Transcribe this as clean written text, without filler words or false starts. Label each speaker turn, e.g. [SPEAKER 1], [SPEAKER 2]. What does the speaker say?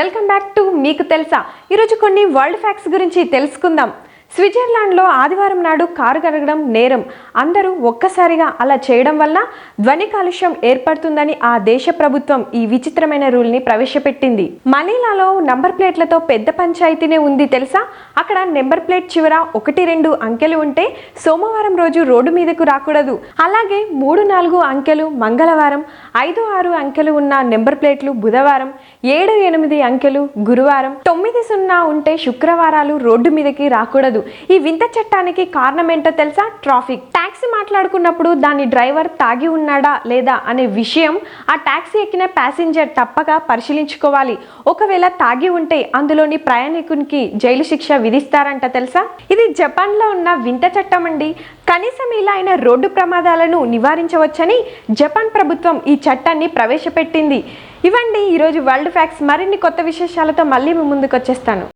[SPEAKER 1] Welcome back to మీకు తెలుసా. ఈరోజు కొన్ని వరల్డ్ ఫ్యాక్ట్స్ గురించి తెలుసుకుందాం. స్విట్జర్లాండ్లో ఆదివారం నాడు కారు కడగడం నేరం. అందరూ ఒక్కసారిగా అలా చేయడం వల్ల ధ్వని కాలుష్యం ఏర్పడుతుందని ఆ దేశ ప్రభుత్వం ఈ విచిత్రమైన రూల్ని ప్రవేశపెట్టింది. మనీలాలో నంబర్ ప్లేట్లతో పెద్ద పంచాయతీనే ఉంది తెలుసా. అక్కడ నెంబర్ ప్లేట్ చివర 1-2 అంకెలు ఉంటే సోమవారం రోజు రోడ్డు మీదకు రాకూడదు. అలాగే 3-4 అంకెలు మంగళవారం, 5-6 అంకెలు ఉన్న నెంబర్ ప్లేట్లు బుధవారం, 7-8 అంకెలు గురువారం, 9-0 ఉంటే శుక్రవారాలు రోడ్డు మీదకి రాకూడదు. ఈ వింత చట్టానికి కారణం ఏంటో తెలుసా? ట్రాఫిక్. టాక్సీ మాట్లాడుకున్నప్పుడు దాని డ్రైవర్ తాగి ఉన్నాడా లేదా అనే విషయం ఆ టాక్సీ ఎక్కిన ప్యాసింజర్ తప్పక పరిశీలించుకోవాలి. ఒకవేళ తాగి ఉంటే అందులోని ప్రయాణికునికి జైలు శిక్ష విధిస్తారంట తెలుసా. ఇది జపాన్లో ఉన్న వింత చట్టం అండి. కనీసం ఇలా అయిన రోడ్డు ప్రమాదాలను నివారించవచ్చని జపాన్ ప్రభుత్వం ఈ చట్టాన్ని ప్రవేశపెట్టింది. ఇవండి ఈరోజు వరల్డ్ ఫ్యాక్ట్స్. మరిన్ని కొత్త విశేషాలతో మళ్ళీ మీ ముందుకు వచ్చేస్తాను.